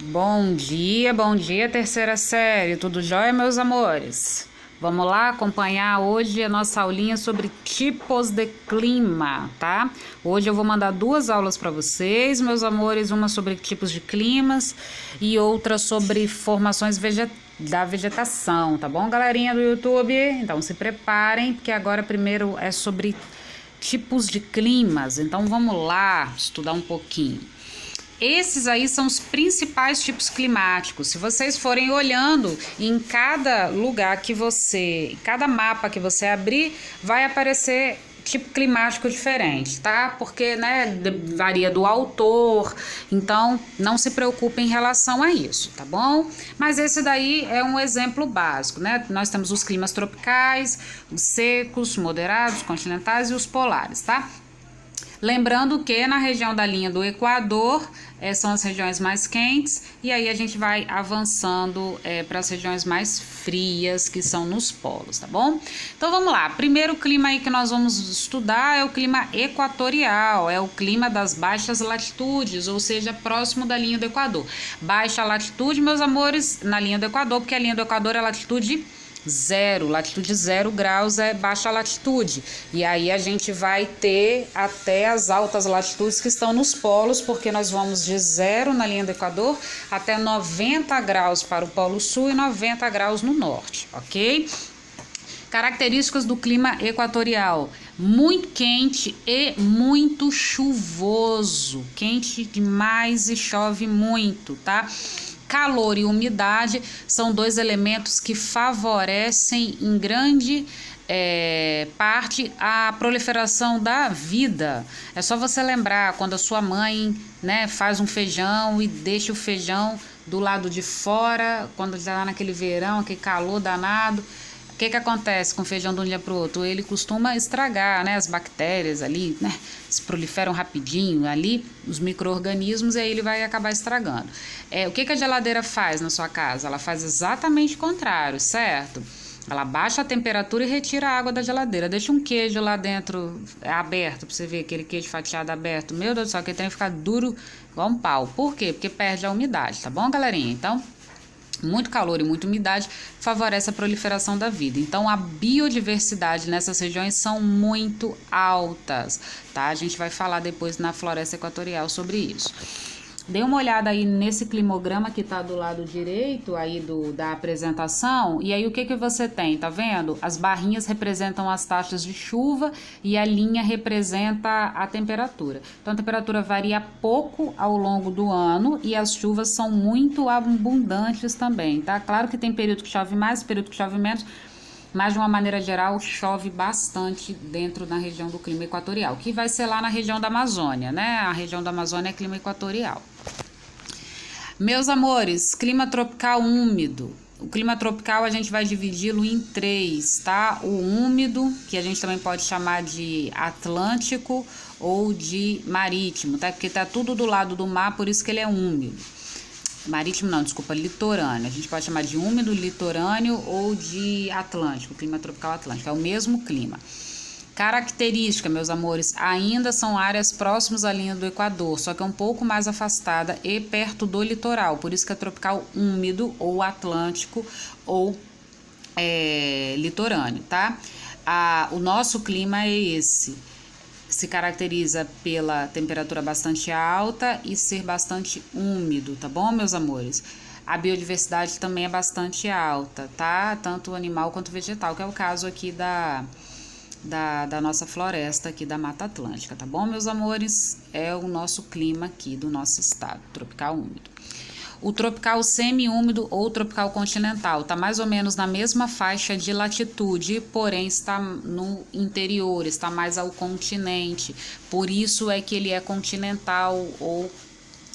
Bom dia, terceira série. Tudo jóia, meus amores? Vamos lá acompanhar hoje a nossa aulinha sobre tipos de clima, tá? Hoje eu vou mandar duas aulas para vocês, meus amores, uma sobre tipos de climas e outra sobre formações da vegetação, tá bom, galerinha do YouTube? Então se preparem, porque agora primeiro é sobre tipos de climas. Então vamos lá estudar um pouquinho. Esses aí são os principais tipos climáticos. Se vocês forem olhando em cada lugar que você, cada mapa que você abrir, vai aparecer tipo climático diferente, tá? Porque, né, varia do autor, então não se preocupe em relação a isso, tá bom? Mas esse daí é um exemplo básico, né? Nós temos os climas tropicais, os secos, moderados, continentais e os polares, tá? Lembrando que na região da linha do Equador são as regiões mais quentes e aí a gente vai avançando para as regiões mais frias, que são nos polos, tá bom? Então vamos lá, primeiro clima aí que nós vamos estudar é o clima equatorial, é o clima das baixas latitudes, ou seja, próximo da linha do Equador. Baixa latitude, meus amores, na linha do Equador, porque a linha do Equador é latitude 0 graus é baixa latitude, e aí a gente vai ter até as altas latitudes que estão nos polos, porque nós vamos de 0 na linha do Equador até 90 graus para o Polo Sul e 90 graus no norte, ok? Características do clima equatorial: muito quente e muito chuvoso, quente demais e chove muito, tá? Calor e umidade são dois elementos que favorecem em grande parte a proliferação da vida. É só você lembrar quando a sua mãe, né, faz um feijão e deixa o feijão do lado de fora, quando está naquele verão, aquele calor danado. O que acontece com o feijão de um dia para o outro? Ele costuma estragar, né? As bactérias ali, né? Se proliferam rapidinho ali, os micro-organismos, e aí ele vai acabar estragando. O que a geladeira faz na sua casa? Ela faz exatamente o contrário, certo? Ela baixa a temperatura e retira a água da geladeira. Deixa um queijo lá dentro aberto, pra você ver aquele queijo fatiado aberto. Meu Deus do céu, que tem que ficar duro igual um pau. Por quê? Porque perde a umidade, tá bom, galerinha? Então, muito calor e muita umidade favorece a proliferação da vida. Então, a biodiversidade nessas regiões são muito altas, tá? A gente vai falar depois na floresta equatorial sobre isso. Dê uma olhada aí nesse climograma que está do lado direito aí da apresentação, e aí o que você tem, tá vendo? As barrinhas representam as taxas de chuva e a linha representa a temperatura. Então a temperatura varia pouco ao longo do ano e as chuvas são muito abundantes também, tá? Claro que tem período que chove mais, período que chove menos, mas de uma maneira geral chove bastante dentro da região do clima equatorial, que vai ser lá na região da Amazônia, né? A região da Amazônia é clima equatorial. Meus amores, clima tropical úmido. O clima tropical a gente vai dividi-lo em 3, tá? O úmido, que a gente também pode chamar de atlântico ou de marítimo, tá? Porque tá tudo do lado do mar, por isso que ele é úmido. Marítimo não, desculpa, litorâneo. A gente pode chamar de úmido, litorâneo ou de atlântico, clima tropical atlântico. É o mesmo clima. Característica, meus amores, ainda são áreas próximas à linha do Equador, só que é um pouco mais afastada e perto do litoral. Por isso que é tropical úmido ou atlântico ou litorâneo, tá? O nosso clima é esse. Se caracteriza pela temperatura bastante alta e ser bastante úmido, tá bom, meus amores? A biodiversidade também é bastante alta, tá? Tanto animal quanto vegetal, que é o caso aqui da nossa floresta aqui da Mata Atlântica, tá bom, meus amores? É o nosso clima aqui do nosso estado, tropical úmido. O tropical semi-úmido ou tropical continental está mais ou menos na mesma faixa de latitude, porém está no interior, está mais ao continente. Por isso é que ele é continental ou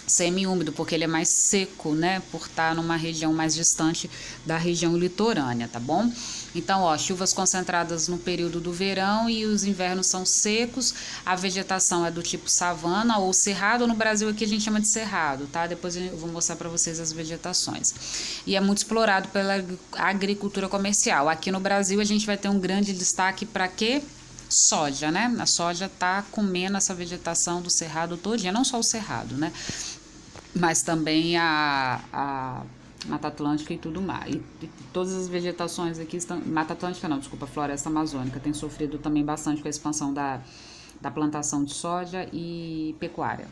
semi-úmido, porque ele é mais seco, né? Por estar numa região mais distante da região litorânea, tá bom? Então, ó, chuvas concentradas no período do verão e os invernos são secos. A vegetação é do tipo savana ou cerrado. No Brasil aqui a gente chama de cerrado, tá? Depois eu vou mostrar para vocês as vegetações. E é muito explorado pela agricultura comercial. Aqui no Brasil a gente vai ter um grande destaque para quê? Soja, né? A soja tá comendo essa vegetação do cerrado todinha, não só o cerrado, né? mas também a Mata Atlântica e tudo mais. E todas as vegetações aqui estão. Mata Atlântica não, desculpa, a floresta amazônica tem sofrido também bastante com a expansão da plantação de soja e pecuária.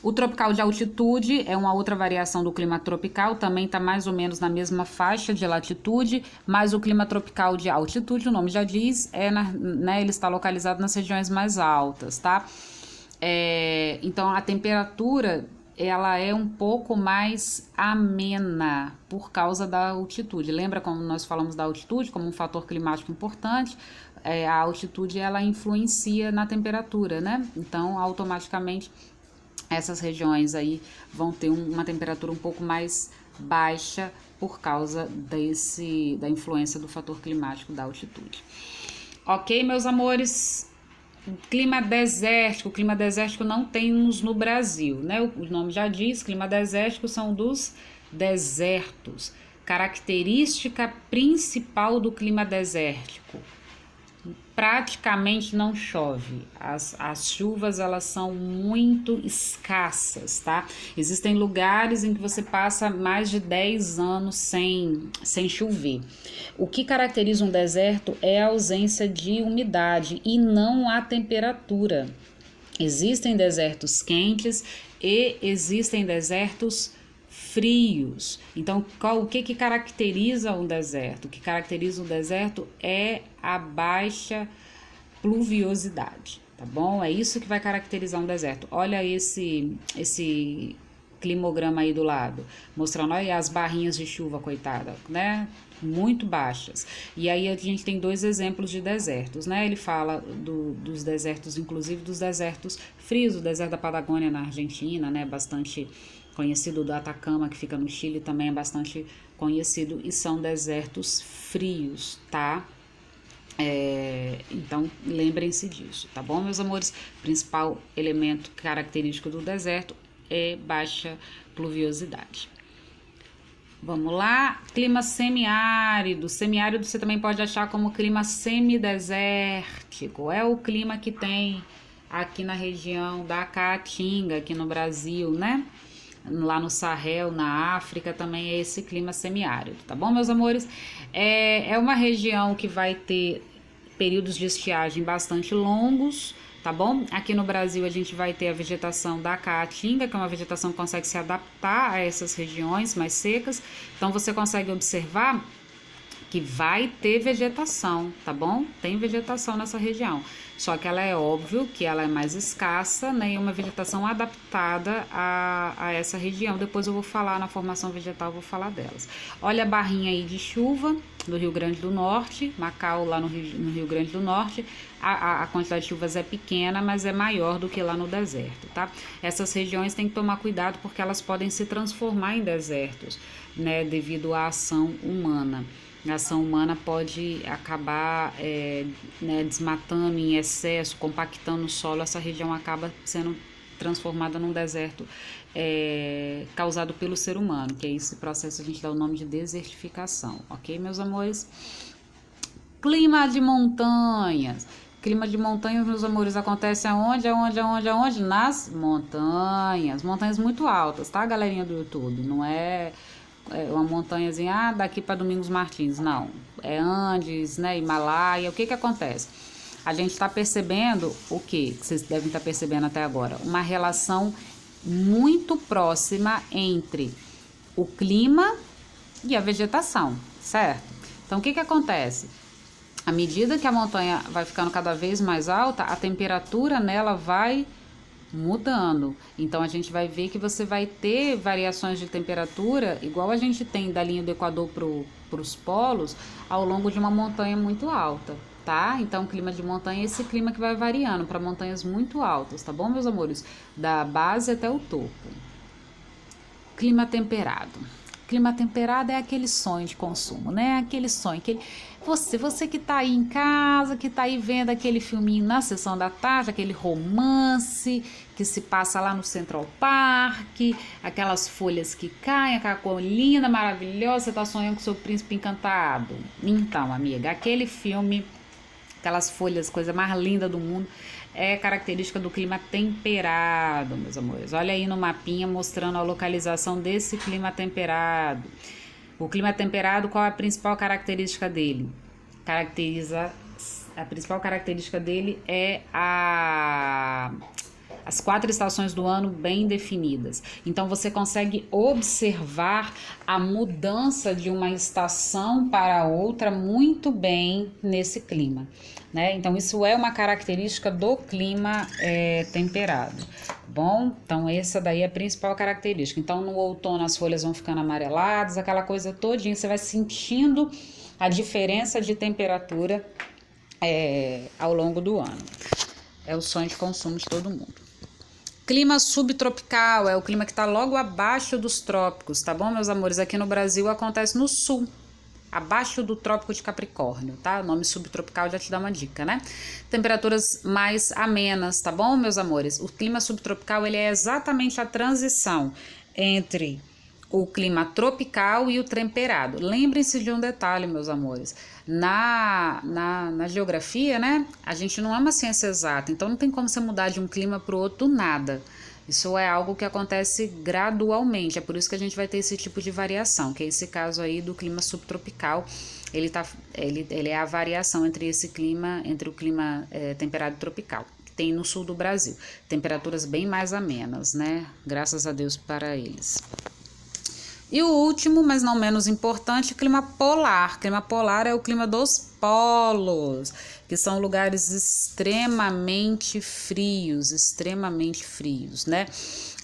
O tropical de altitude é uma outra variação do clima tropical, também está mais ou menos na mesma faixa de latitude, mas o clima tropical de altitude, o nome já diz, ele está localizado nas regiões mais altas, tá? Então a temperatura ela é um pouco mais amena por causa da altitude. Lembra como nós falamos da altitude como um fator climático importante? A altitude ela influencia na temperatura, né? Então automaticamente essas regiões aí vão ter uma temperatura um pouco mais baixa por causa da influência do fator climático da altitude. Ok, meus amores? Clima desértico. Clima desértico não temos no Brasil, né? O nome já diz, clima desértico são dos desertos. Característica principal do clima desértico: praticamente não chove. As chuvas elas são muito escassas, tá? Existem lugares em que você passa mais de 10 anos sem chover. O que caracteriza um deserto é a ausência de umidade e não a temperatura. Existem desertos quentes e existem desertos frios. Então, o que caracteriza um deserto? O que caracteriza um deserto é a baixa pluviosidade, tá bom? É isso que vai caracterizar um deserto. Olha esse climograma aí do lado, mostrando, olha as barrinhas de chuva, coitada, né? Muito baixas. E aí a gente tem dois exemplos de desertos, né? Ele fala dos desertos, inclusive dos desertos frios, o deserto da Patagônia na Argentina, né? Bastante conhecido, do Atacama, que fica no Chile, também é bastante conhecido, e são desertos frios, tá? Então lembrem-se disso, tá bom, meus amores? Principal elemento característico do deserto é baixa pluviosidade. Vamos lá, clima semiárido. Semiárido você também pode achar como clima semidesértico. É o clima que tem aqui na região da Caatinga, aqui no Brasil, né? Lá no Sahel, na África, também é esse clima semiárido, tá bom, meus amores? É uma região que vai ter períodos de estiagem bastante longos, tá bom? Aqui no Brasil a gente vai ter a vegetação da Caatinga, que é uma vegetação que consegue se adaptar a essas regiões mais secas. Então você consegue observar que vai ter vegetação, tá bom? Tem vegetação nessa região, só que ela é óbvio que ela é mais escassa, né? E uma vegetação adaptada a essa região. Depois eu vou falar na formação vegetal, eu vou falar delas. Olha a barrinha aí de chuva do Rio Grande do Norte, Macau lá no Rio Grande do Norte. A quantidade de chuvas é pequena, mas é maior do que lá no deserto, tá? Essas regiões tem que tomar cuidado porque elas podem se transformar em desertos, né? Devido à ação humana. A ação humana pode acabar desmatando em excesso, compactando o solo, essa região acaba sendo transformada num deserto causado pelo ser humano, que é esse processo a gente dá o nome de desertificação, ok, meus amores? Clima de montanhas. Clima de montanhas, meus amores, acontece aonde? Nas montanhas. Montanhas muito altas, tá, galerinha do YouTube? Não é uma montanhazinha daqui para Domingos Martins, não. É Andes, né, Himalaia. O que acontece? A gente está percebendo o que vocês devem estar percebendo até agora? Uma relação muito próxima entre o clima e a vegetação, certo? Então, o que acontece? À medida que a montanha vai ficando cada vez mais alta, a temperatura nela vai mudando. Então a gente vai ver que você vai ter variações de temperatura igual a gente tem da linha do Equador para os polos ao longo de uma montanha muito alta, tá? Então clima de montanha é esse clima que vai variando para montanhas muito altas, tá bom, meus amores? Da base até o topo. Clima temperado. Clima temperado é aquele sonho de consumo, né? Aquele sonho, você que tá aí em casa, que tá aí vendo aquele filminho na sessão da tarde, aquele romance que se passa lá no Central Park, aquelas folhas que caem, aquela cor linda, maravilhosa, você tá sonhando com o seu príncipe encantado. Então, amiga, aquele filme, aquelas folhas, coisa mais linda do mundo, é característica do clima temperado, meus amores. Olha aí no mapinha mostrando a localização desse clima temperado. O clima temperado, qual é a principal característica dele? A principal característica dele é as 4 estações do ano bem definidas. Então, você consegue observar a mudança de uma estação para outra muito bem nesse clima, né? Então, isso é uma característica do clima temperado. Bom, então essa daí é a principal característica. Então, no outono as folhas vão ficando amareladas, aquela coisa todinha, você vai sentindo a diferença de temperatura ao longo do ano. É o sonho de consumo de todo mundo. Clima subtropical é o clima que está logo abaixo dos trópicos, tá bom, meus amores? Aqui no Brasil acontece no sul, abaixo do trópico de Capricórnio, tá? O nome subtropical já te dá uma dica, né? Temperaturas mais amenas, tá bom, meus amores? O clima subtropical, ele é exatamente a transição entre o clima tropical e o temperado. Lembrem-se de um detalhe, meus amores. Na geografia, né? A gente não é uma ciência exata, então não tem como você mudar de um clima para o outro do nada. Isso é algo que acontece gradualmente, é por isso que a gente vai ter esse tipo de variação, que é esse caso aí do clima subtropical. Ele é a variação entre o clima temperado e tropical, que tem no sul do Brasil. Temperaturas bem mais amenas, né? Graças a Deus para eles. E o último, mas não menos importante, clima polar. Clima polar é o clima dos polos, que são lugares extremamente frios, né?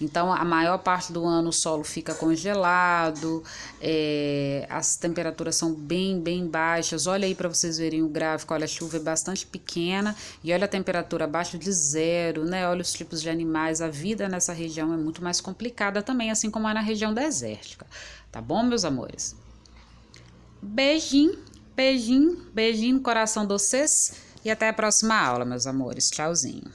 Então, a maior parte do ano o solo fica congelado, as temperaturas são bem baixas. Olha aí para vocês verem o gráfico, olha, a chuva é bastante pequena e olha a temperatura abaixo de 0, né? Olha os tipos de animais, a vida nessa região é muito mais complicada também, assim como é na região desértica. Tá bom, meus amores? Beijinho no coração de vocês e até a próxima aula, meus amores. Tchauzinho.